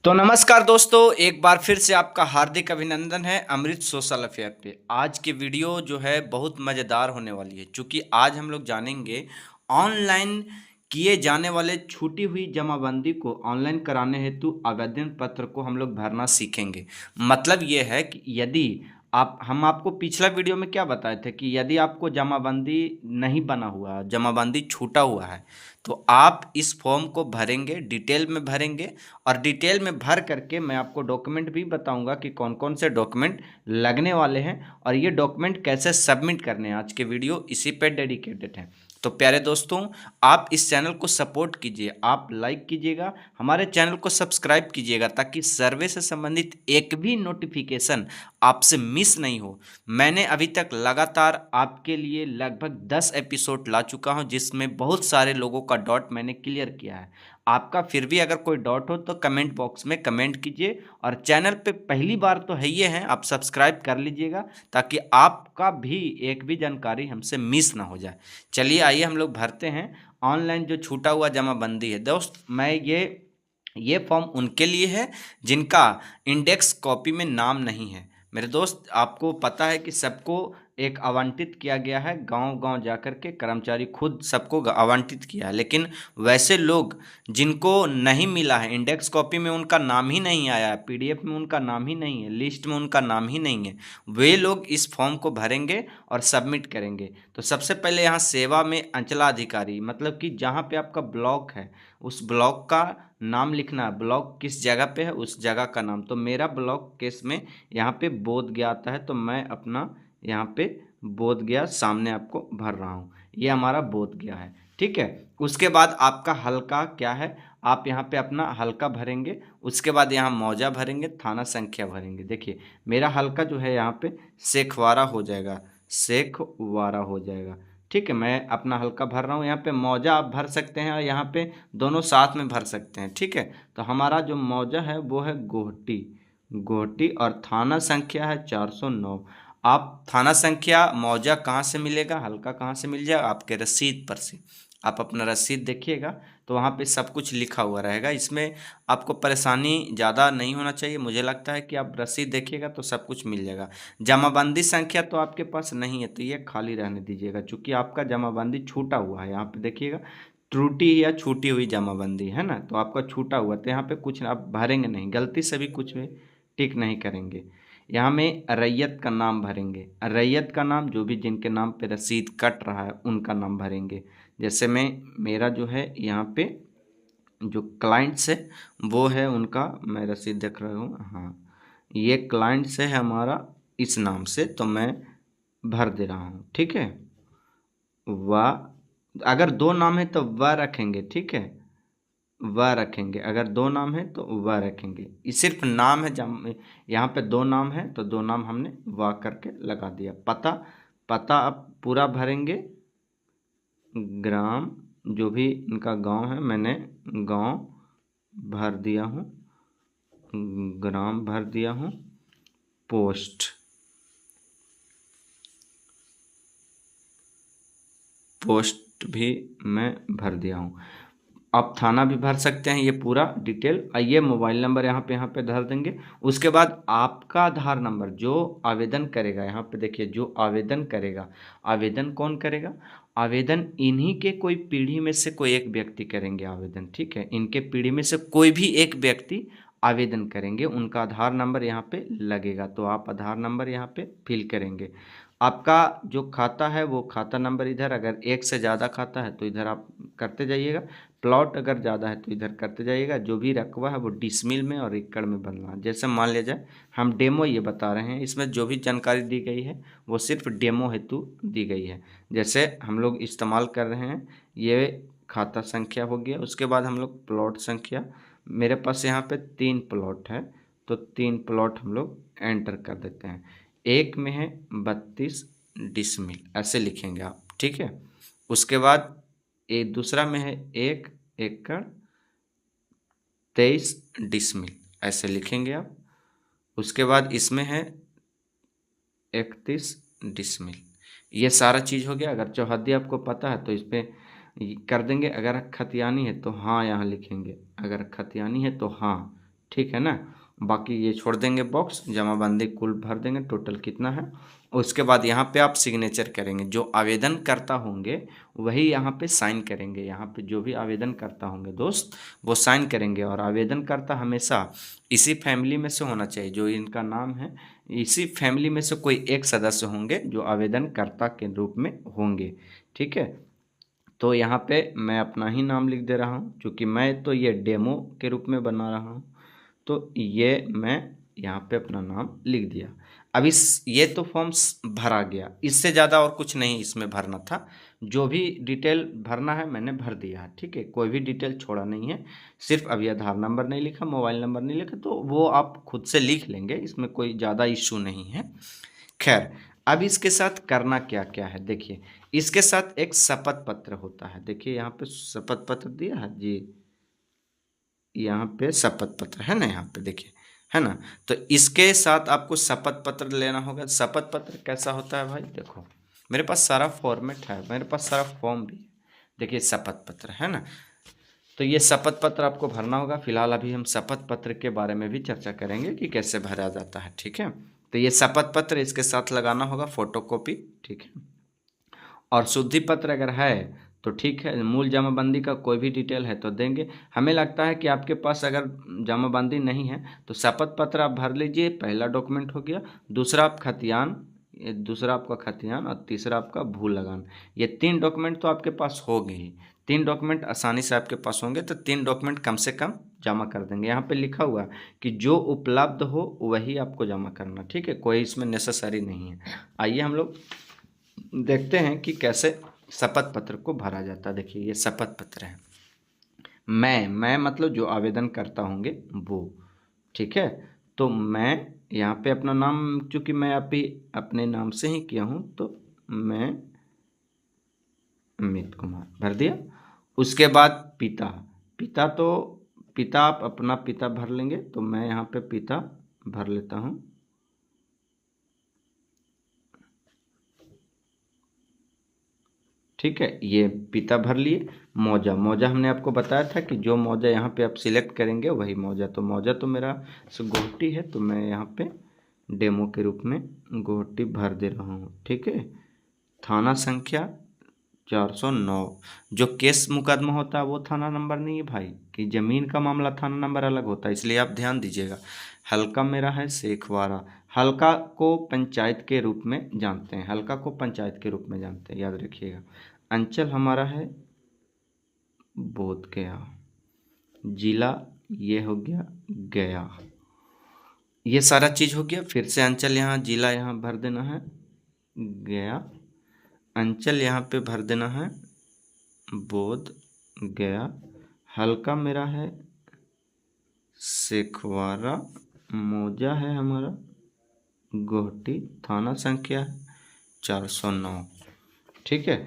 तो नमस्कार दोस्तों, एक बार फिर से आपका हार्दिक अभिनंदन है अमृत सोशल अफेयर पे। आज की वीडियो जो है बहुत मज़ेदार होने वाली है, क्योंकि आज हम लोग जानेंगे ऑनलाइन किए जाने वाले छूटी हुई जमाबंदी को ऑनलाइन कराने हेतु आवेदन पत्र को हम लोग भरना सीखेंगे। मतलब ये है कि यदि हम आपको पिछला वीडियो में क्या बताए थे कि यदि आपको जमाबंदी नहीं बना हुआ, जमाबंदी छूटा हुआ है, तो आप इस फॉर्म को भरेंगे, डिटेल में भरेंगे। और डिटेल में भर करके मैं आपको डॉक्यूमेंट भी बताऊंगा कि कौन कौन से डॉक्यूमेंट लगने वाले हैं और ये डॉक्यूमेंट कैसे सबमिट करने हैं। आज के वीडियो इसी पे डेडिकेटेड है। तो प्यारे दोस्तों, आप इस चैनल को सपोर्ट कीजिए, आप लाइक कीजिएगा, हमारे चैनल को सब्सक्राइब कीजिएगा, ताकि सर्वे से संबंधित एक भी नोटिफिकेशन आपसे मिस नहीं हो। मैंने अभी तक लगातार आपके लिए लगभग 10 एपिसोड ला चुका हूं, जिसमें बहुत सारे लोगों का डाउट मैंने क्लियर किया है। आपका फिर भी अगर कोई डाउट हो तो कमेंट बॉक्स में कमेंट कीजिए, और चैनल पे पहली बार तो है ये है, आप सब्सक्राइब कर लीजिएगा, ताकि आपका भी एक भी जानकारी हमसे मिस ना हो जाए। चलिए आइए हम लोग भरते हैं ऑनलाइन जो छूटा हुआ जमाबंदी है। दोस्त, मैं ये फॉर्म उनके लिए है जिनका इंडेक्स कॉपी में नाम नहीं है। मेरे दोस्त, आपको पता है कि सबको एक आवंटित किया गया है, गांव गांव जाकर के कर्मचारी खुद सबको आवंटित किया है, लेकिन वैसे लोग जिनको नहीं मिला है, इंडेक्स कॉपी में उनका नाम ही नहीं आया है, पीडीएफ में उनका नाम ही नहीं है, लिस्ट में उनका नाम ही नहीं है, वे लोग इस फॉर्म को भरेंगे और सबमिट करेंगे। तो सबसे पहले यहाँ सेवा में अंचलाधिकारी, मतलब कि जहाँ पे आपका ब्लॉक है उस ब्लॉक का नाम लिखना है। ब्लॉक किस जगह पे है उस जगह का नाम। तो मेरा ब्लॉक केस में यहाँ पे बोध गया आता है, तो मैं अपना यहाँ पे बोध गया सामने आपको भर रहा हूँ। ये हमारा बोध गया है, ठीक है। उसके बाद आपका हल्का क्या है, आप यहाँ पे अपना हल्का भरेंगे। उसके बाद यहाँ मौजा भरेंगे, थाना संख्या भरेंगे। देखिए, मेरा हल्का जो है यहाँ पे शेखवारा हो जाएगा, शेखवारा हो जाएगा, ठीक है। मैं अपना हल्का भर रहा हूँ। यहाँ पे मौजा आप भर सकते हैं और यहाँ पे दोनों साथ में भर सकते हैं, ठीक है। तो हमारा जो मौजा है वो है गोहटी, गोहटी, और थाना संख्या है 409। आप थाना संख्या मौजा कहाँ से मिलेगा, हल्का कहाँ से मिल जाएगा, आपके रसीद पर से। आप अपना रसीद देखिएगा तो वहाँ पे सब कुछ लिखा हुआ रहेगा। इसमें आपको परेशानी ज़्यादा नहीं होना चाहिए। मुझे लगता है कि आप रसीद देखिएगा तो सब कुछ मिल जाएगा। जमाबंदी संख्या तो आपके पास नहीं है, तो ये खाली रहने दीजिएगा, क्योंकि आपका जमाबंदी छूटा हुआ है। यहाँ पे देखिएगा, त्रुटि या छूटी हुई जमाबंदी है ना, तो आपका छूटा हुआ, तो यहाँ पे कुछ आप भरेंगे नहीं, गलती से भी कुछ भी टिक नहीं करेंगे। यहाँ में रैयत का नाम भरेंगे, रैयत का नाम जो भी जिनके नाम पे रसीद कट रहा है उनका नाम भरेंगे। जैसे मेरा जो है यहाँ पे जो क्लाइंट्स है वो है उनका, मैं रसीद देख रहा हूँ, हाँ ये क्लाइंट्स है हमारा इस नाम से, तो मैं भर दे रहा हूँ, ठीक है। व, अगर दो नाम है तो व रखेंगे, ठीक है, व रखेंगे। अगर दो नाम है तो व रखेंगे। ये सिर्फ नाम है, यहाँ पे दो नाम है तो दो नाम हमने व करके लगा दिया। पता, पता आप पूरा भरेंगे। ग्राम, जो भी इनका गांव है मैंने गांव भर दिया हूँ, ग्राम भर दिया हूँ। पोस्ट, पोस्ट भी मैं भर दिया हूँ। आप थाना भी भर सकते हैं, ये पूरा डिटेल। ये मोबाइल नंबर यहाँ पे धर देंगे। उसके बाद आपका आधार नंबर, जो आवेदन करेगा, यहाँ पे देखिए जो आवेदन करेगा, आवेदन कौन करेगा, आवेदन इन्हीं के कोई पीढ़ी में से कोई एक व्यक्ति करेंगे आवेदन, ठीक है। इनके पीढ़ी में से कोई भी एक व्यक्ति आवेदन करेंगे, उनका आधार नंबर यहाँ पे लगेगा, तो आप आधार नंबर यहाँ पे फिल करेंगे। आपका जो खाता है वो खाता नंबर इधर, अगर एक से ज़्यादा खाता है तो इधर आप करते जाइएगा। प्लॉट अगर ज़्यादा है तो इधर करते जाइएगा। जो भी रकबा है वो डिसमिल में और एकड़ में बनना है। जैसे मान लिया जाए, हम डेमो ये बता रहे हैं, इसमें जो भी जानकारी दी गई है वो सिर्फ डेमो हेतु दी गई है। जैसे हम लोग इस्तेमाल कर रहे हैं, ये खाता संख्या हो गया। उसके बाद हम लोग प्लॉट संख्या, मेरे पास यहाँ पे 3 प्लॉट है, तो 3 प्लॉट हम लोग एंटर कर देते हैं। एक में है 32 डिसमिल, ऐसे लिखेंगे आप, ठीक है। उसके बाद एक दूसरा में है 1 एकड़ 23 डिसमिल, ऐसे लिखेंगे आप। उसके बाद इसमें है 31 डिसमिल। ये सारा चीज़ हो गया। अगर चौहद्दी आपको पता है तो इस पर कर देंगे। अगर खतियानी है तो हाँ यहाँ लिखेंगे, अगर खतियानी है तो हाँ, ठीक है ना। बाकी ये छोड़ देंगे बॉक्स, जमाबंदी कुल भर देंगे टोटल कितना है। उसके बाद यहाँ पे आप सिग्नेचर करेंगे, जो आवेदन करता होंगे वही यहाँ पे साइन करेंगे। यहाँ पे जो भी आवेदन करता होंगे दोस्त वो साइन करेंगे। और आवेदन करता हमेशा इसी फैमिली में से होना चाहिए, जो इनका नाम है इसी फैमिली में से कोई एक सदस्य होंगे जो आवेदनकर्ता के रूप में होंगे। ठीक है, तो यहाँ पे मैं अपना ही नाम लिख दे रहा हूँ, क्योंकि मैं तो ये डेमो के रूप में बना रहा हूँ। तो ये मैं यहाँ पे अपना नाम लिख दिया। अब इस ये तो फॉर्म्स भरा गया, इससे ज़्यादा और कुछ नहीं इसमें भरना था। जो भी डिटेल भरना है मैंने भर दिया है। ठीक है, कोई भी डिटेल छोड़ा नहीं है। सिर्फ अभी आधार नंबर नहीं लिखा, मोबाइल नंबर नहीं लिखा, तो वो आप खुद से लिख लेंगे, इसमें कोई ज़्यादा इश्यू नहीं है। खैर, अब इसके साथ करना क्या क्या है देखिए। इसके साथ एक शपथ पत्र होता है। देखिए यहाँ पे शपथ पत्र दिया है जी, यहाँ पे शपथ पत्र है ना, यहाँ पे देखिए है ना। तो इसके साथ आपको शपथ पत्र लेना होगा। शपथ पत्र कैसा होता है भाई, देखो मेरे पास सारा फॉर्मेट है, मेरे पास सारा फॉर्म भी है। देखिए शपथ पत्र है ना, तो ये शपथ पत्र आपको भरना होगा। फिलहाल अभी हम शपथ पत्र के बारे में भी चर्चा करेंगे कि कैसे भरा जाता है। ठीक है, तो ये शपथ पत्र इसके साथ लगाना होगा फोटोकॉपी। ठीक है, और शुद्धि पत्र अगर है तो ठीक है, मूल जमाबंदी का कोई भी डिटेल है तो देंगे। हमें लगता है कि आपके पास अगर जमाबंदी नहीं है तो शपथ पत्र आप भर लीजिए, पहला डॉक्यूमेंट हो गया। दूसरा आप खतियान, दूसरा आपका खतियान, और तीसरा आपका भू लगान। ये 3 डॉक्यूमेंट तो आपके पास होंगे ही। 3 डॉक्यूमेंट आसानी से आपके पास होंगे, तो 3 डॉक्यूमेंट कम से कम जमा कर देंगे। यहाँ पे लिखा हुआ कि जो उपलब्ध हो वही आपको जमा करना। ठीक है, कोई इसमें नेसेसरी नहीं है। आइए हम लोग देखते हैं कि कैसे शपथ पत्र को भरा जाता है। देखिए ये शपथ पत्र है। मैं मतलब जो आवेदन करता होंगे वो। ठीक है, तो मैं यहाँ पे अपना नाम, चूँकि मैं अभी अपने नाम से ही किया हूँ, तो मैं अमित कुमार भर दिया। उसके बाद पिता, तो पिता आप अपना पिता भर लेंगे, तो मैं यहाँ पे पिता भर लेता हूँ। ठीक है, ये पिता भर लिए। मौजा, हमने आपको बताया था कि जो मौजा यहाँ पे आप सिलेक्ट करेंगे वही मौजा। तो मौजा तो मेरा गोहटी है, तो मैं यहाँ पे डेमो के रूप में गोहटी भर दे रहा हूँ। ठीक है, थाना संख्या 409। जो केस मुकदमा होता है वो थाना नंबर नहीं है भाई, कि ज़मीन का मामला थाना नंबर अलग होता है, इसलिए आप ध्यान दीजिएगा। हल्का मेरा है शेखवारा। हल्का को पंचायत के रूप में जानते हैं, हल्का को पंचायत के रूप में जानते हैं, याद रखिएगा। अंचल हमारा है बोध गया। जिला ये हो गया गया। ये सारा चीज़ हो गया। फिर से अंचल यहाँ, जिला यहाँ भर देना है गया, अंचल यहाँ पे भर देना है बोध गया। हल्का मेरा है शेखवारा, मौजा है हमारा गोहटी, थाना संख्या है 409। ठीक है,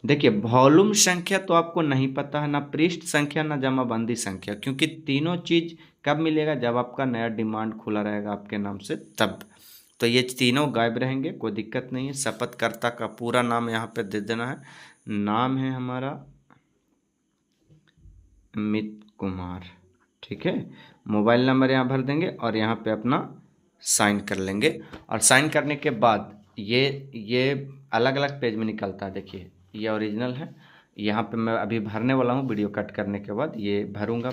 देखिए वॉल्यूम संख्या तो आपको नहीं पता है, ना पृष्ठ संख्या ना जमाबंदी संख्या, क्योंकि तीनों चीज़ कब मिलेगा, जब आपका नया डिमांड खुला रहेगा आपके नाम से तब। तो ये तीनों गायब रहेंगे, कोई दिक्कत नहीं है। शपथकर्ता का पूरा नाम यहाँ पे दे देना है। नाम है हमारा अमित कुमार। ठीक है, मोबाइल नंबर यहाँ भर देंगे और यहाँ पे अपना साइन कर लेंगे। और साइन करने के बाद ये अलग अलग पेज में निकलता है। देखिए ये ओरिजिनल है, यहाँ पे मैं अभी भरने वाला हूँ, वीडियो कट करने के बाद ये भरूँगा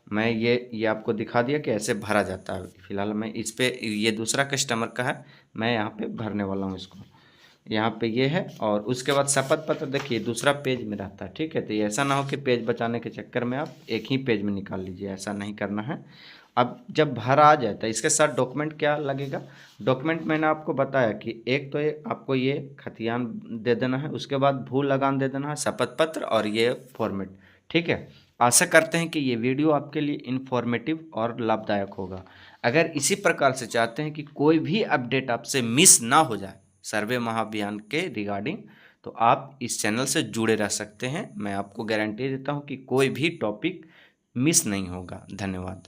मैं ये आपको दिखा दिया कि ऐसे भरा जाता है। फिलहाल मैं इस पे, ये दूसरा कस्टमर का है, मैं यहाँ पे भरने वाला हूँ इसको। यहाँ पे ये है, और उसके बाद शपथ पत्र देखिए दूसरा पेज में रहता है। ठीक है, तो ये ऐसा ना हो कि पेज बचाने के चक्कर में आप एक ही पेज में निकाल लीजिए, ऐसा नहीं करना है। अब जब भर आ जाए तो इसके साथ डॉक्यूमेंट क्या लगेगा। डॉक्यूमेंट मैंने आपको बताया कि एक तो ये आपको ये खतियान दे देना है, उसके बाद भू लगान दे देना है, शपथ पत्र और ये फॉर्मेट। ठीक है, आशा करते हैं कि ये वीडियो आपके लिए इन्फॉर्मेटिव और लाभदायक होगा। अगर इसी प्रकार से चाहते हैं कि कोई भी अपडेट आपसे मिस ना हो जाए सर्वे महाअभियान के रिगार्डिंग, तो आप इस चैनल से जुड़े रह सकते हैं। मैं आपको गारंटी देता हूं कि कोई भी टॉपिक मिस नहीं होगा। धन्यवाद।